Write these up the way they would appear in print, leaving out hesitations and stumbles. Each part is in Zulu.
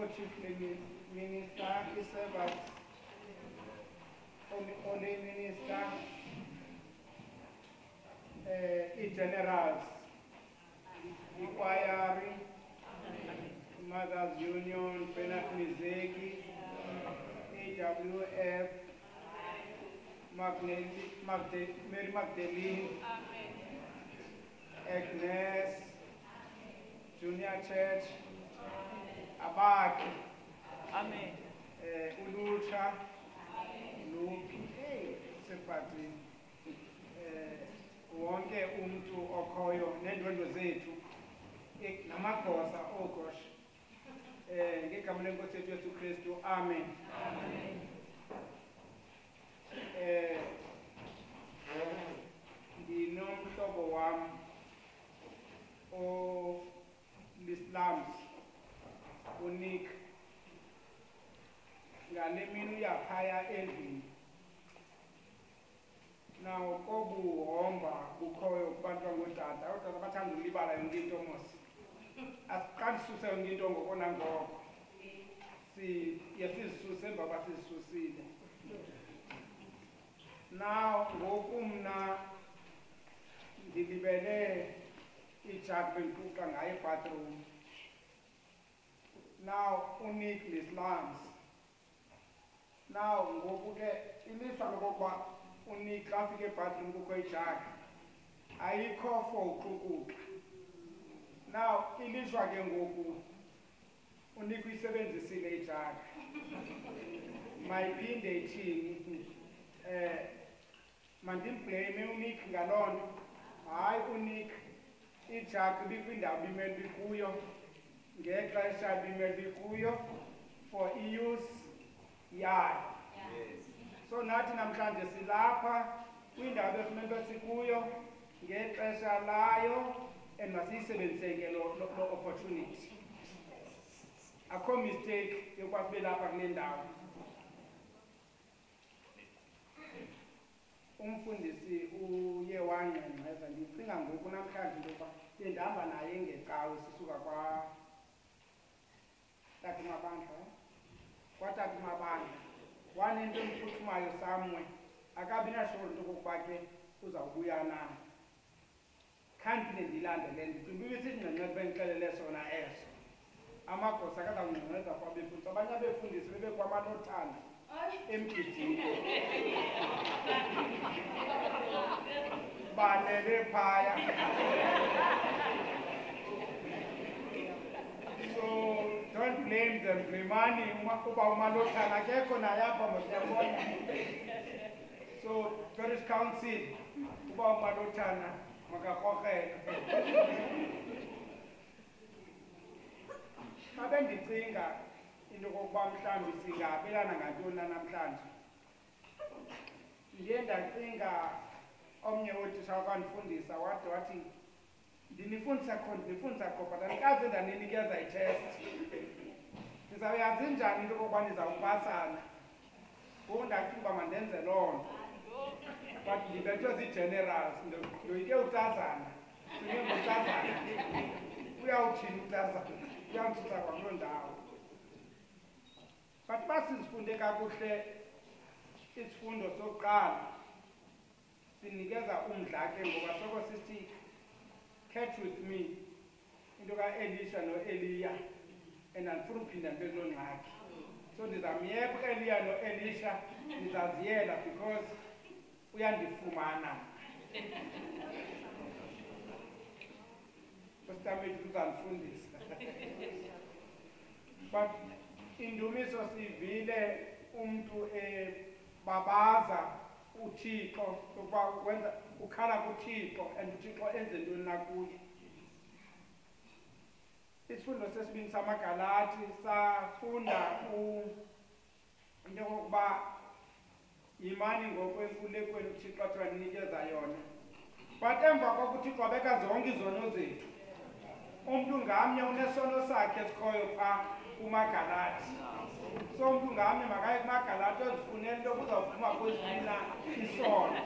chief minister, i-servers, only minister, i-generals, i-choir, Mothers Union, Penat Mizeki, AWF, Mary Magdalene, Agnes, Junior Church, Abaki, Amen. Ulucha, Lupi, Sepati, wonke umntu okhoyo neendwendwe zethu namagosa ogosh ngegama lenkosi yethu Yesu Kristu, amen. Ndinomhlobo wam o-Islams uNick ngale mini uyaphaya endlini nawo kobuhomba bukhoyo kubantu bangootata. Ootata bathanda ulibala yonke into mos, asiqali sisuse yonke into ngoko nangoko, sizisuse emva uba sizisusile. Now ngoku mna ndilibele ijagi bendipuxa ngayo ebathroom. Now uNick neslums. Now ngoku ke ilisa lokokuba uNick xa afika ebathroom kukho ijagi ayikho for uxukuxa. Now ilishwa ke ngoku uNick uyisebenzisile ijagi, mayiphinde ithini, mandimblame uNick ngaloo nto. Hayi, uNick ijagi ibikwindawo bimele bikuyo ngexesha bimele bikuyo for i-use yayo. So nathi namhlanje silapha kwindawo bekumele sikuyo ngexesha layo and masiyisebenzise ke lo opportunity. Akho mistake yokuba sibe lapha kule ndawo. Umfundisi uye wangengqeza, ndicinga ngoku namhlanje into yokuba ndihamba naye ngecawe sisuka kwaTata Mabandla, kwaTata Mabandla. Wanento emphuthumayo samwe, akabi nasholo into okokuba ke uzawubuya na. Khanti ndilandele ndicinga ibisithi ngqengqeza bendixelele sona eso. Amagosa akazawungqengqeza kwa befundisi, abanye abefundisi bebekwamanothanda emgidini balele phaya. So don't blame them, blamani uba umalothana akekho naye apha masiyabona. So parish council, uba umalothana makakrokrele. Xa bendicinga into okokuba mhlawumbi singabelana ngantoni na namhlanje, ndiye ndacinga omnye wootitsha wakandifundisa wathi ndinifundisa kho but andikaze ndaninikeza itest. Ndizawuyazi njani into okokuba ndizawupasana? Ngoku ndacinga uba mandenze loo nto, but ndibethwe zii-generals. Ndoyike utazana, sinye ngutazana, uyawuthini utazana, uyawuthisa kwakuloo ndawo. But uba sizifunde kakuhle isifundo sokuqala, sinikeza umdla ke ngoba soko sithi catch with me into ka-Elisha no-Eliya, and andifuna uphinda ndibe kuloo ngxaki. So ndizamyeka u-Eliya no-Elisha, ndizaziyela because uyandifumana. Ositameti uzandifundisa. But indumiso sivile umntu babaza uThixo ukuba wenza ukhala kuThixo and uThixo enze ntoni na kuye. Isifundo sesibini samaGalati safunda into yokokuba yimani ngokwenkulekweni uThixo athi waninikeza yona. But emva kokuThixo wabeka zonke izono zethu, umntu ngamnye unesono sakhe esikhoyo phaa kumaGalati. So umntu ngamnye makaye kumaGalati ozifunela into kuzawuphuma kweziphi na isono.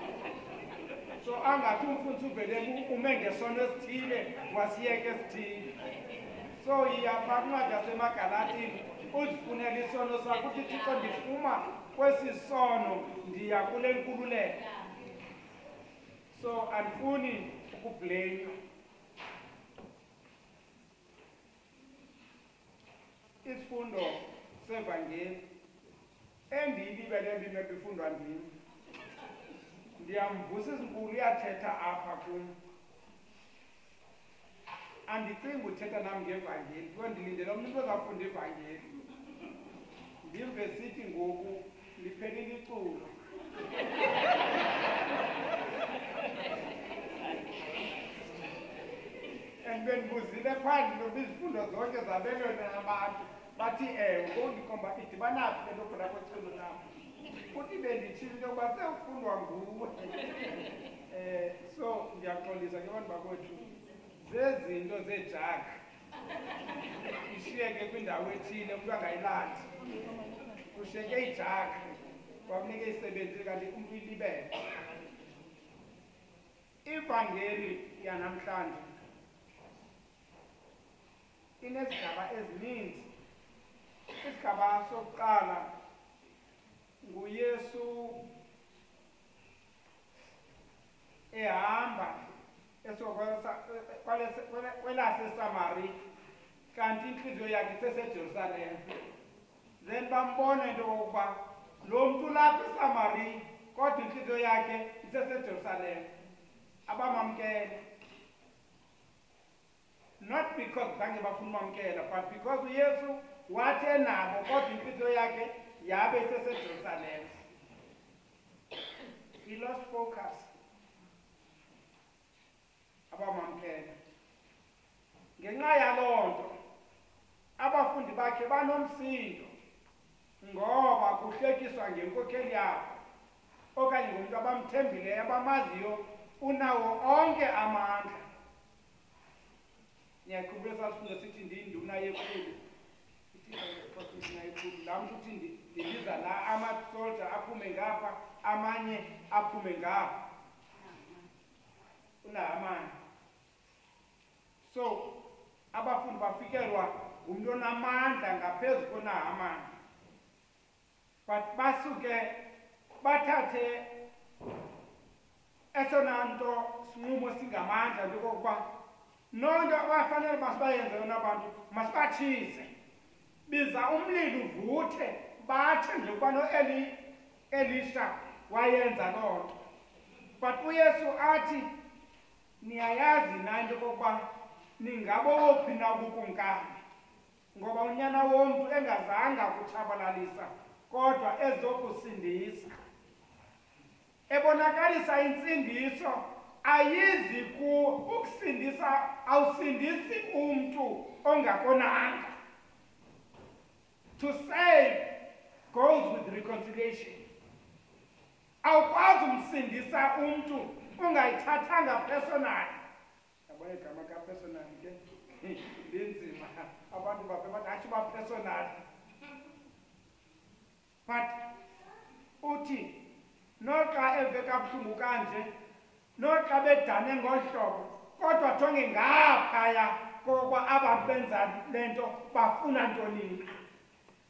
So angathi umfundisi uvele ume ngesono esithile wasiyeka esithile. So iyaphakathi yasemagalatini uzifunela isono sakho uthi Thixo ndiphuma kwesi sono ndiya kule nkululeko. So andifuni ukublame. Isifundo sevangeli endiyilibele ndime bifundwa ndim. Ndiyamvusa izinkulu uyathetha apha kum. Andicingi uthetha nam ngevangeli, kuyo ndilindele omnye umntu ozafunda ivangeli. Ndive sithi ngoku liphelile iculo. And bendibuzile phandle noba izifundo zonke zabelwe nabantu bathi ewe kondikhomba idibanaphi le nto khona kweculo nam. Futhi benditshile into yokuba sewufundwa nguwe. So ndiyaxolisa ke bantu bakwethu zezinto zeejaka ishiyeke kwindawo ethile umntu angayilandi. Kushiyeke ijaka kwakunike isebenzile kanti umntu ilibele. Ivangeli yanamhlanje inezigaba ezininzi. Isigaba sokuqala nguYesu ehamba kwelaseSamari kanti inhliziyo yakhe iseseJerusalem. Then bambona into yokuba lo mntu lapha eSamari kodwa inhliziyo yakhe iseseJerusalem. Abamamkele. Not because zange bafuna umamkela, but because uYesu wathi enabo kodwa inhliziyo yakhe yabe iseseJerusalem. He lost focus. Abamamkela. Ngenxa yaloo nto abafundi bakhe banomsindo ngoba kuhlekiswa ngenkokheli yabo okanye ngumntu abamthembileyo abamaziyo unawo onke amandla. Ngiyakhumbula sasifundo sithi ndinduna yekhulu. Laa mntu uthi ndiliza la amasoldier aphume ngapha amanye aphume ngapha. Unahamani. So abafundi bafikelwa ngumntu onamandla ngaphezu konahamani. But basuke bathathe esona nto sinqumo singamandla into kokuba nonto abafanele masibayenze yona abantu masibatshise. Biza umlilo uvuthe batshe nje ukuba Elisha wayenza loo nto. But uYesu athi niyayazi na into kokuba ningabophi na ubukumkani ngoba unyana womntu engazanga kutshabalalisa kodwa ezokusindisa. Ebonakalisa insindiso ayizi ukusindisa awusindisi umntu ongakonanga. To save goes with reconciliation. Awukwazi umsindisa umntu ungayithathanga personal. Yabona igama ka-personal ke linzima. Abantu bathi athi ba-personal. But uthi noxa eve kabuhlungu kanje noxa bedane ngohlobo kodwa jonge ngaphaya kokuba abantu benza le nto bafuna ntoni.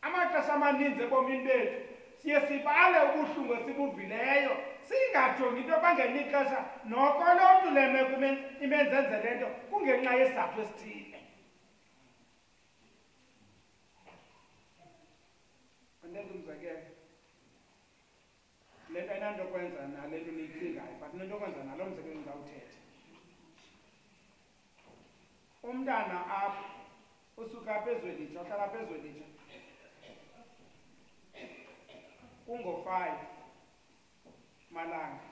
Amaxesha amaninzi ebomini bethu siye sibale ubuhlungu esibuvileyo singajongi into bangena ixesha noko lo mntu le meko imenzenze le nto kungenxa yesizathu esithile. Andenza umzekelo le nto ayinanto kwenza nale nto niyicingayo but nento kwenza nalo mzekelo ndizawuthetha. Umntana apha usuka apha eZwelitsha uhlala apha eZwelitsha kungo-5 malanga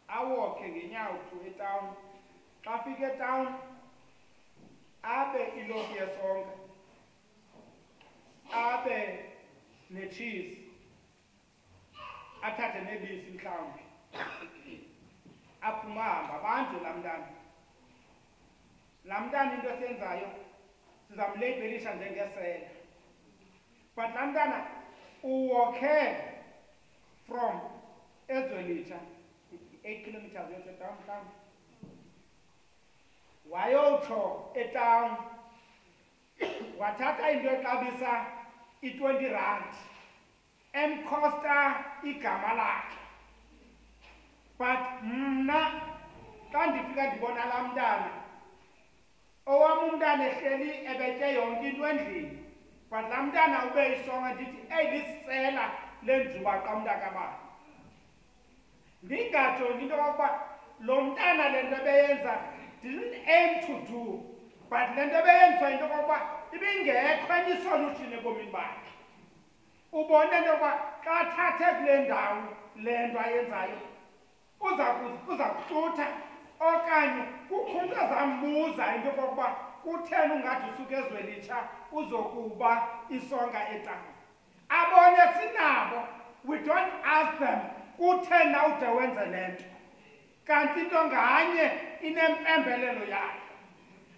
awokhe ngenyawo to etawuni. Xa afika etawuni abe ilofu yesonka abe necheese athathe nebisi mhlawumbi aphuma ahamba abantu laa mntana into esenzayo sizamleyibelisha njengesela. But laa mntana uwokhe from eZwelitsha 8 kilometers yotsho etawuni mhlawumbi wayotsho etawuni wathatha into exabisa i-20 rand emkhosta igama lakhe. But mna xa ndifika ndibona laa mntana, owam umntana ehleli ebetye yonke into endlini, but laa mntana ube isonga ndithi lisela lenjuba kamntakabani. Ndingajongi into yokokuba lo mntana le nto ebeyenza didn't aim to do, but le nto ebeyenziswa into yokokuba ibingekho enye isolution ebomini bakhe. Ubone into yokuba xa thathe kule ndawo le nto ayenzayo uza kuhlutha, okanye kukho umntu azambuza into yokokuba kutheni ungathi usuke eZwelitsha uzokuba isonga etanga. Abone sinabo, we don't ask them kutheni na ude wenze le nto, kanti into nganye inempembelelo yayo.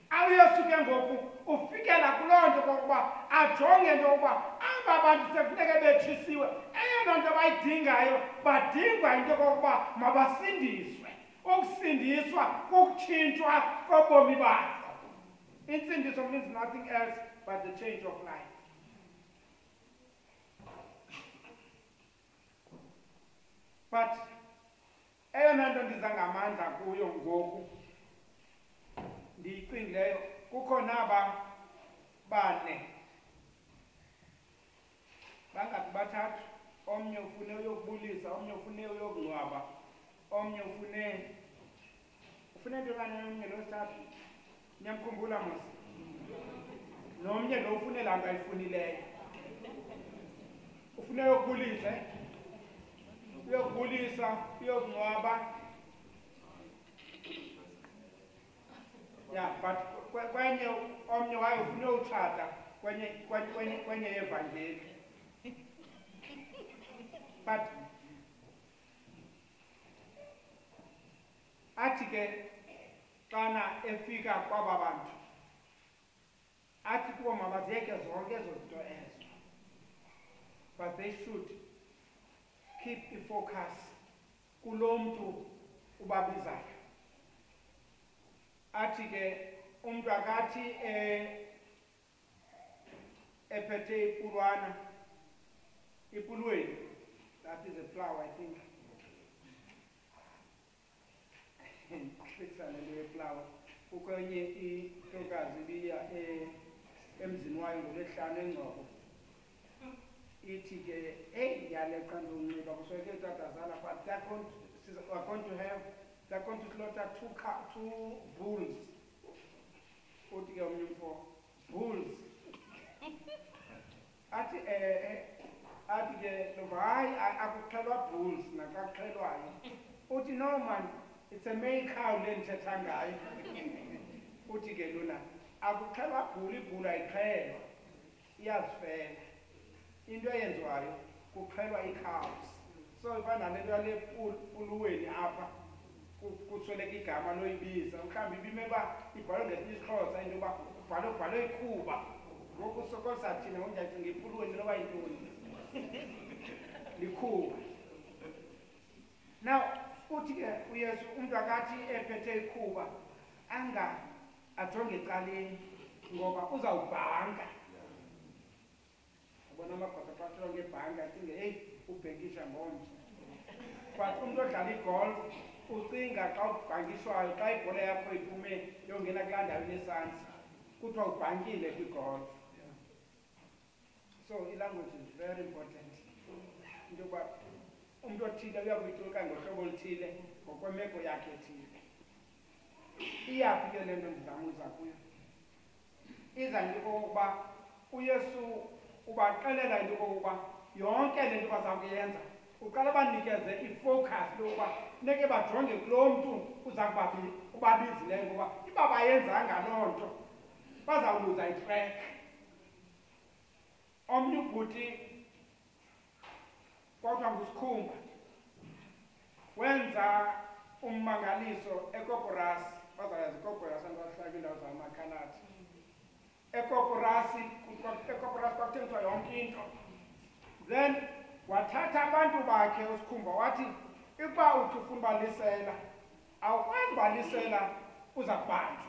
Awuyosuke ngoku ufikela kuloo nto kokuba ajonge into yokuba aba bantu sekufuneke betshisiwe, eyona nto bayidingayo badingwa into yokokuba mabasindiswe. Ukusindiswa kukutshintshwa kobomi bakho. Insindiso means nothing else but the change of life. But eyona nto ndiza ngamandla kuyo ngoku ndiyicingileyo, kukho naba bane bangathi bathathu. Omnye ufune uyokubulisa, omnye ufune uyokungcwaba, omnye ufune nto kanye omnye lo sithathu. Niyamkhumbula mos? Nomnye lo ufune laa nto ayifunileyo. Ufune uyokubulisa, uyokubulisa, uyokungcwaba. Yeah, but kwenye omnye wayo ufune utshata kwenye evangeli. But athi ke xana efika kwaba bantu athi kubo mabaziyeke zonke ezo zinto ezo, but they should keep ifocus kulo mntu ubabizayo. Athi ke umntu akathi ephethe ipulwana, ipulweni, that is a flower, I think. Flower. Ukwenye intokazi ibiya emzini wayo ngoLwesihlanu eNgcobo. Ithi ke yaleqa ndonxiba kusoke tatazana, but they're going to slaughter two bulls. Uthi ke omnye umfo, bulls. Athi ke hayi akuxhelwa bulls nakaxhelwayo. Uthi no man, it's a male cow le ndithetha ngayo. Uthi ke lona akuxhelwa bhulu, ibhulu ayixhelwa, iyazifela. Into eyenziwayo kuxhelwa ii-cows. So ifana nale nto yale puluweni apha kusweleka igama loyibiza. Mhlawumbi ibime uba ibhalwe ngesiXhosa into yoba ubhalwe ikhuba. Ngoku sokosa thina unjacinga ipuluweni noba yintoni. Likhuba. Now uthi ke uYesu umntu akathi ephethe ikhuba ajonge ecaleni ngoba uzawubhanka. Ubona amagosa xa ngebhanka acinge ubhekisha ngomso. But umntu odlala igolf ucinga xa ubhankishwayo, xa ibhola yakho iphume yongena kulaa ndawo inesandla kuthiwa ubhankile kwigolf. So ilanguage is very important. Into yokuba umntu othile uyakuyitolika ngohlobo oluthile ngokwemeko yakhe ethile. Iyaphi ke le nto ndizamuza kuyo? Iza into yokokuba uYesu ubaxelela into yokokuba yonke le nto baza kuyenza uqala banikeze ifocus yokuba funeke bajonge kulo mntu uza ubabizileyo, ngoba iba bayenzanga loo nto bazawuluza itrack. Omnye ubhuti kodwa ngusikhumba wenza ummangaliso eKoporasi. Bazayazi iKoporasi angahlala indawo zamakhalati. EKoporasi kwakuthengiswa yonke into. Then wathatha abantu bakhe usikhumba wathi ukuba uthi ufuna ubalisela awukwazi ubalisela uza kubanjwa.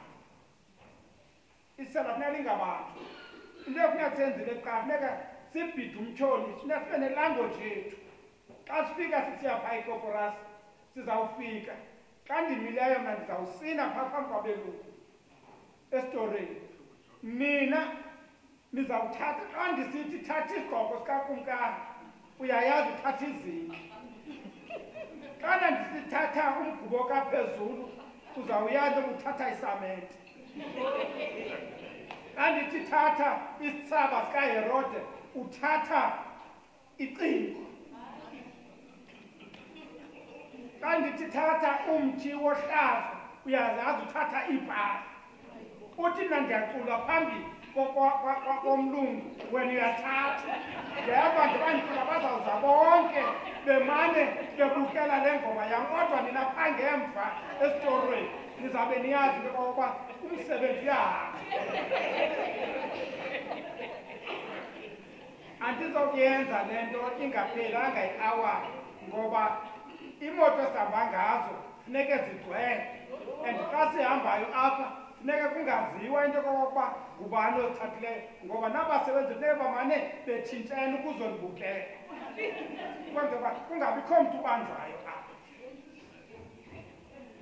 isela funeka lingabantu. Into ekufuneka senzile kuqala funeka sibhide umtyholi, funeka sibe nelanguage yethu. Xa sifika sisiya phaa eKoporasi sizawufika. Xa ndimileyo mna ndizawusina phaa phambi kwabelungu esitoreni. Nina nizawuthatha xa ndisithi thatha isigqoko sikakumkani uyayazi uthatha izinto. Xana ndisithatha umgubo kaphezulu uzawuyazi uthatha isamente. Xa ndithi thatha isitsaba sikaHerode uthatha icingo. Xa ndithi thatha umthi wohlaza uyazazi uthatha ibhasi. Uthi mna ndiyacula phambi komlungu wena uyathatha. Ndiyaba ndibandicula bazawuza bonke bemane bebukela le ngoma yam, kodwa nina phaa ngemva esitorweni nizawube niyazi into yokokuba umsebenzi uyahamba. Andizokuyenza le nto ingaphelanga i-hour ngoba imoto esihamba ngazo funeke zigcwele, and xa sihambayo apha funeka kungaziwa into yokokuba ngubani ozithathileyo, ngoba nabasebenzi funeka bamane betshintshene ukuze ndibukele, kwenzela uba kungabikho mntu ubanjwayo apha.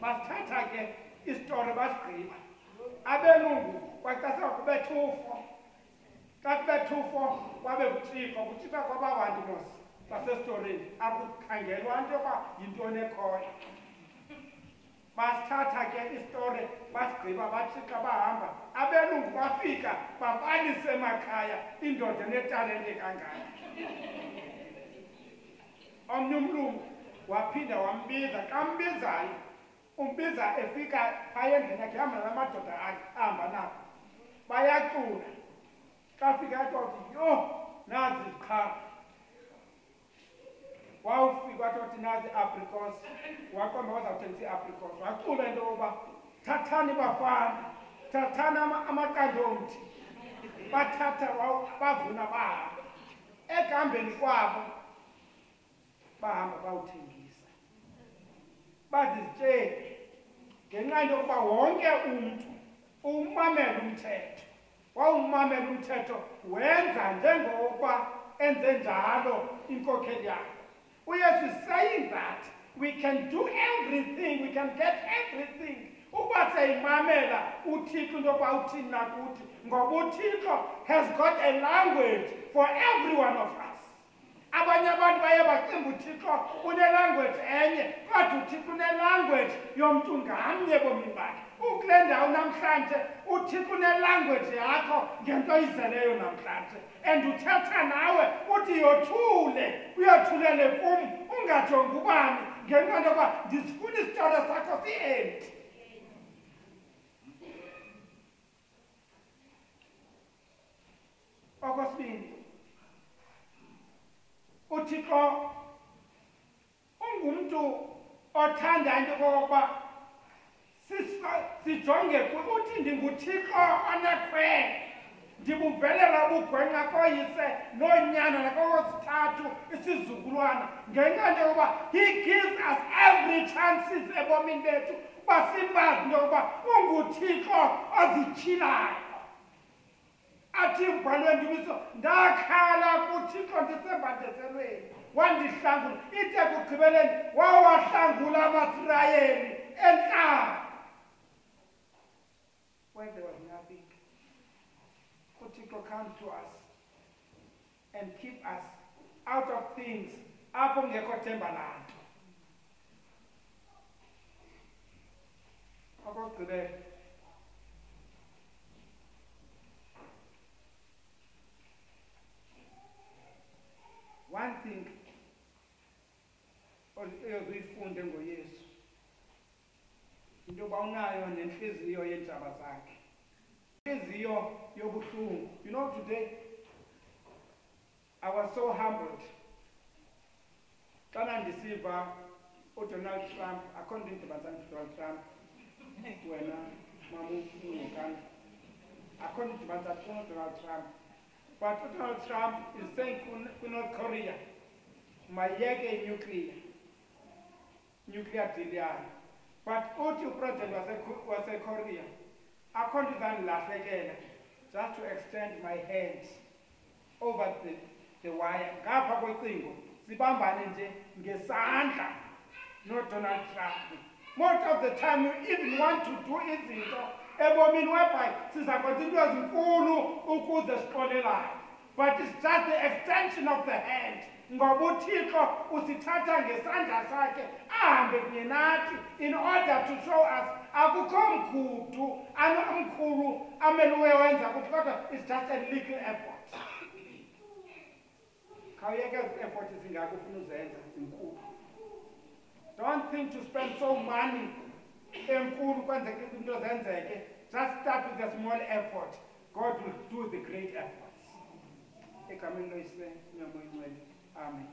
Basithatha ke isitori basigqiba. Abelungu kwacasa kubetha ufo. Xa kubetha ufo kwabe kuthixo kwaba bantu mos basesitoreni akukhangelwa nto yoba yintoni ekhoyo. Basithatha ke isitori basigqiba bathixo bahamba. Abelungu bafika babalisa emakhaya indoda netalente kangaka. Omnye umlungu waphinda wambiza. Xa mbizayo umbiza efika phaya endlini yakhe hamba namadoda akhe ahamba nabo bayacula. Xa fika atothi yho nazi iziqhamo. Wawufika atothi nazi apricot. Waqonda bazawuthengisa i-apricot. Wacula into yokuba thathani bafana, thathani amaqanda omthi. Bathatha bavuna bahamba. Ekuhambeni kwabo bahamba bawuthengisa. Bazizitsheli ngenxa into yokuba wonke umntu umamela umthetho. Wawumamela umthetho wenza njengokuba enze njalo inkokheli yakhe. uYesu is saying that we can do everything, we can get everything. Uba seyimamela uThixo into yokuba uthini nakuthi, ngoba uThixo has got a language for every one of us. Abanye abantu baye bacinga uThixo unelanguage enye, kodwa uThixo unelanguage yomntu ngamnye bomini bakhe. Ukule ndawo namhlanje uThixo unelanguage yakho ngento izeleyo namhlanje, and uthetha nawe uthi yothule, uyothulele kum, ungajongi ubani ngenxa yokuba ndisifuna isitori sakho si-empty. Okwesibini, uThixo ungumntu othanda into yokokuba sijonge uthi ndinguThixo onekhwele, ndibuvelela ubugwenxa koyise noonyana nakowezithathu isizukulwana, ngenxa into yokuba he gives us every chances ebomini bethu uba simazi into yokuba unguThixo ozityhilayo. Athi mbhalweni ndimiso ndakhala kuThixo ndisembandezelweni wandihlangula. Ithe kugqibeleni wawahlangula amaSirayeli entlanga. When there was nothing, uThixo comes to us and keep us out of things apho ngekho themba lanto. Okugqibela, one thing ozoyifunde ngoYesu into yoba unayo nenhliziyo yeentshaba zakhe, inhliziyo yobuhlungu. You know, today I was so humbled xana ndisiva uDonald Trump, akho nto indibanisa noDonald Trump, wena mamukani, akho nto indibanisa noDonald Trump. But Donald Trump is saying to North Korea, mayeke nuclear deal yayo. But uthi upresident waseKorea akho nto izandilahlekela just to extend my hand over the wire. Ngapha kwecingo sibambane nje ngesandla no Donald Trump. Most of the time you even want to do izinto ebomini whereby sizakwenza into ezinkulu ukuze siqolelane. But it's just the extension of the hand. Ngoba uThixo usithatha ngesandla sakhe ahambe kunye nathi in order to show us akukho mgudu anomkhulu ameluwe wenza kuthi kodwa it's just a little effort. Khawuyeke effort zingaka ufuna uzenza zinkulu. Don't think to spend so money enkulu kwenzeke into zenzeke. Just start with a small effort. God will do the great efforts. Egameni loyise nyamoyingcwele. Amen.